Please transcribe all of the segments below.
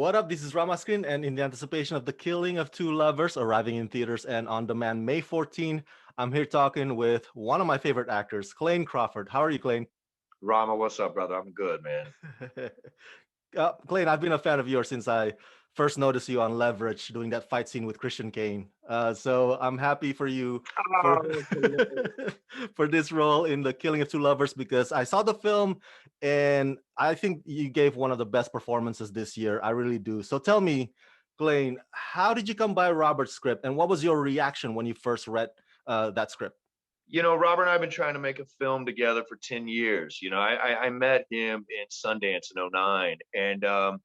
What up? This is Rama Screen, and in the anticipation of The Killing of Two Lovers arriving in theaters and on demand May 14, I'm here talking with one of my favorite actors, Clayne Crawford. How are you, Clayne? Rama, what's up, brother? I'm good, man. Clayne, I've been a fan of yours since I first noticed you on Leverage doing that fight scene with Christian Kane. So I'm happy for you for Oh, that's hilarious. for this role in The Killing of Two Lovers because I saw the film and I think you gave one of the best performances this year. I really do. So tell me, Clayne, how did you come by Robert's script and what was your reaction when you first read that script? Robert and I have been trying to make a film together for 10 years. I met him in Sundance in '09, and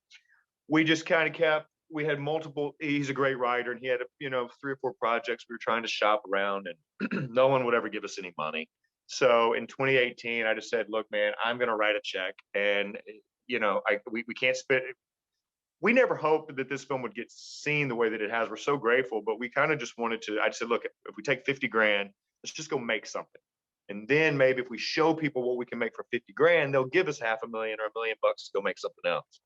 we just kind of we had multiple, he's a great writer, and he had, 3 or 4 projects we were trying to shop around, and no one would ever give us any money. So in 2018, I just said, look, man, I'm going to write a check. And, we can't spit. We never hoped that this film would get seen the way that it has. We're so grateful, but we kind of just wanted to. I just said, look, if we take 50 grand, let's just go make something. And then maybe if we show people what we can make for 50 grand, they'll give us $500,000 or $1 million to go make something else.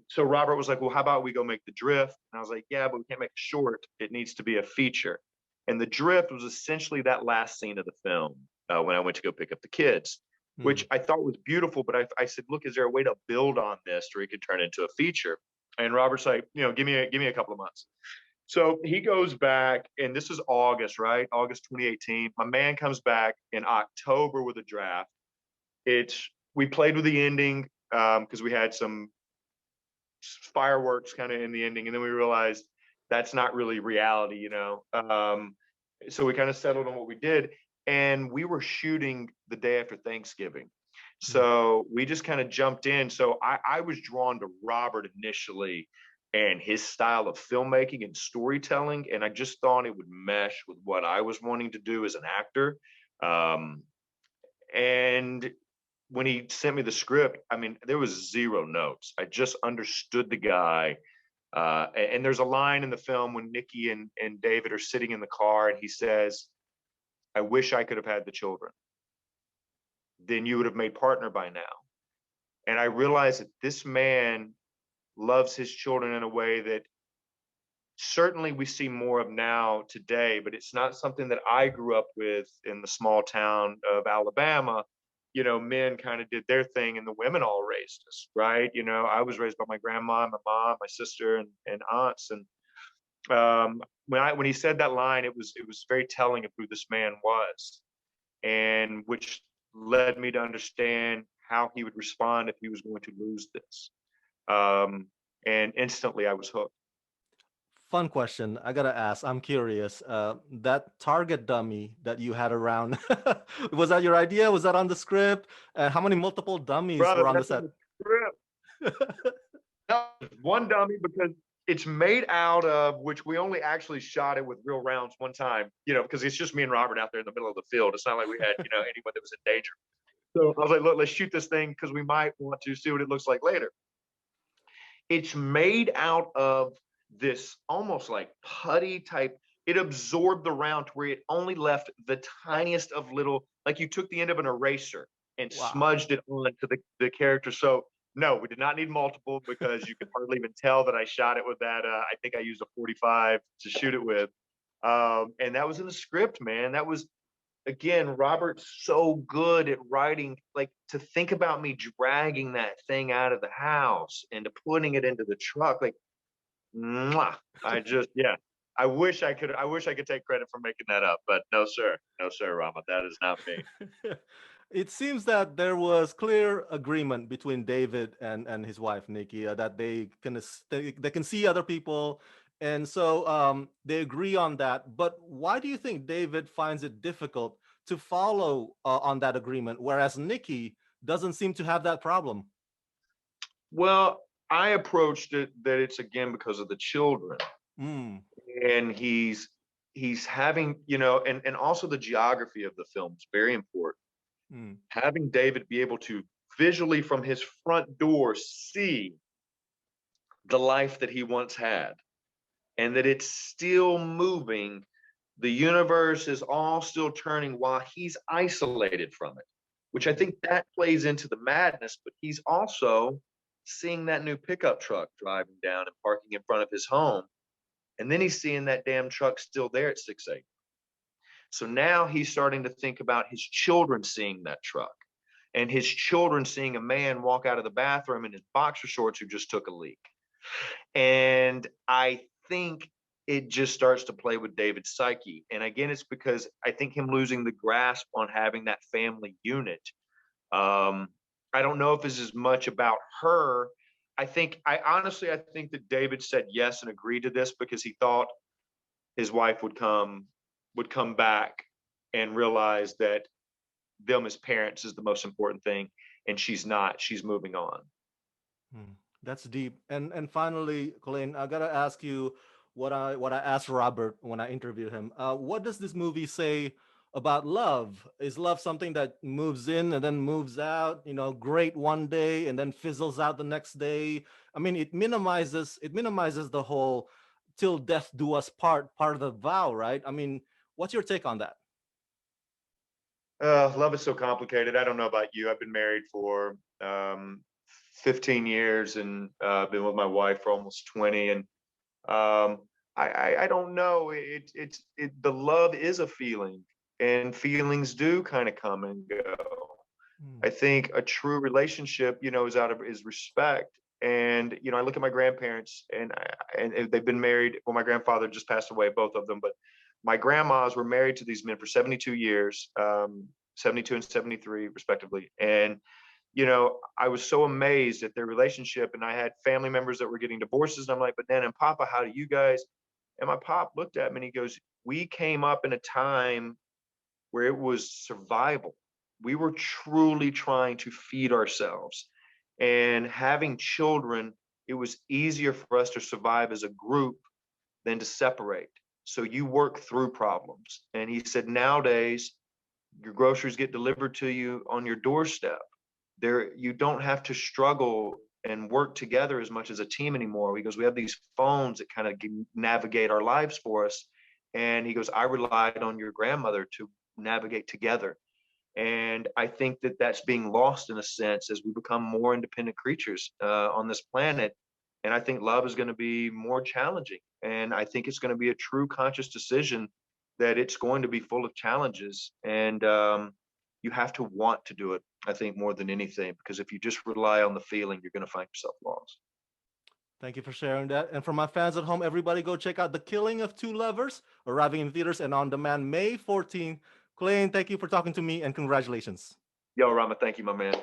So Robert was like, well, how about we go make The Drift? And I was like, yeah, but we can't make a short. It needs to be a feature. And The Drift was essentially that last scene of the film when I went to go pick up the kids, which I thought was beautiful. But I said, look, is there a way to build on this where it could turn into a feature? And Robert's like, give me a couple of months. So he goes back, and this is August, right? August 2018. My man comes back in October with a draft. We played with the ending because we had some fireworks kind of in the ending, and then we realized that's not really reality. So we kind of settled on what we did, and we were shooting the day after Thanksgiving. So we just kind of jumped in. So I was drawn to Robert initially and his style of filmmaking and storytelling. And I just thought it would mesh with what I was wanting to do as an actor. And when he sent me the script, I mean, there was zero notes. I just understood the guy. And there's a line in the film when Niki and David are sitting in the car, and he says, I wish I could have had the children. Then you would have made partner by now. And I realized that this man loves his children in a way that certainly we see more of now today, but it's not something that I grew up with in the small town of Alabama. Men kind of did their thing and the women all raised us, right? I was raised by my grandma, my mom, my sister, and aunts. And when he said that line, it was very telling of who this man was, and which led me to understand how he would respond if he was going to lose this. And instantly I was hooked. Fun question. I gotta ask. I'm curious. That target dummy that you had around, was that your idea? Was that on the script? How many multiple dummies Brother, were on the that's in set? the script. No, one dummy because it's made out of, which we only actually shot it with real rounds one time, because it's just me and Robert out there in the middle of the field. It's not like we had, anyone that was in danger. So I was like, look, let's shoot this thing because we might want to see what it looks like later. It's made out of this almost like putty type. It absorbed the round to where it only left the tiniest of little, like you took the end of an eraser and Wow. smudged it onto the character. So no, we did not need multiple because you could hardly even tell that I shot it with that. I think I used a 45 to shoot it with. And that was in the script, man. That was, again, Robert's so good at writing, like, to think about me dragging that thing out of the house and to putting it into the truck, like, mwah. Yeah. I wish I could take credit for making that up, but no, sir. No, sir, Rama. That is not me. It seems that there was clear agreement between David and his wife Nikki that they can see other people, and so they agree on that. But why do you think David finds it difficult to follow on that agreement, whereas Nikki doesn't seem to have that problem? Well, I approached it that it's again because of the children. Mm, And he's having, and also the geography of the film is very important. mm, Having David be able to visually from his front door see the life that he once had and that it's still moving. The universe is all still turning while he's isolated from it, which I think that plays into the madness, but he's also seeing that new pickup truck driving down and parking in front of his home. And then he's seeing that damn truck still there at 6 a.m. So now he's starting to think about his children seeing that truck and his children seeing a man walk out of the bathroom in his boxer shorts who just took a leak. And I think it just starts to play with David's psyche. And again, it's because I think him losing the grasp on having that family unit. Um, I don't know if it's as much about her. I honestly, I think that David said yes and agreed to this because he thought his wife would come back and realize that them as parents is the most important thing, and she's not. She's moving on. That's deep. And finally, Clayne, I gotta ask you what I asked Robert when I interviewed him. What does this movie say about love? Is love something that moves in and then moves out? You know, great one day and then fizzles out the next day. I mean, it minimizes the whole "till death do us part of the vow," right? I mean, what's your take on that? Love is so complicated. I don't know about you. I've been married for 15 years and been with my wife for almost 20. And I don't know. The love is a feeling, and feelings do kind of come and go. Hmm. I think a true relationship, is respect. And I look at my grandparents, and they've been married. Well, my grandfather just passed away, both of them, but my grandmas were married to these men for 72 years, 72 and 73 respectively. And I was so amazed at their relationship. And I had family members that were getting divorces. And I'm like, but Nan and Papa, how do you guys? And my pop looked at me and he goes, we came up in a time where it was survival. We were truly trying to feed ourselves. And having children, it was easier for us to survive as a group than to separate. So you work through problems. And he said, nowadays, your groceries get delivered to you on your doorstep. You don't have to struggle and work together as much as a team anymore, because we have these phones that kind of navigate our lives for us. And he goes, I relied on your grandmother to navigate together. And I think that that's being lost in a sense as we become more independent creatures on this planet. And I think love is going to be more challenging. And I think it's going to be a true conscious decision that it's going to be full of challenges. And you have to want to do it, I think, more than anything, because if you just rely on the feeling, you're going to find yourself lost. Thank you for sharing that. And for my fans at home, everybody go check out The Killing of Two Lovers, arriving in theaters and on demand May 14th. Clayne, thank you for talking to me and congratulations. Yo, Rama, thank you, my man.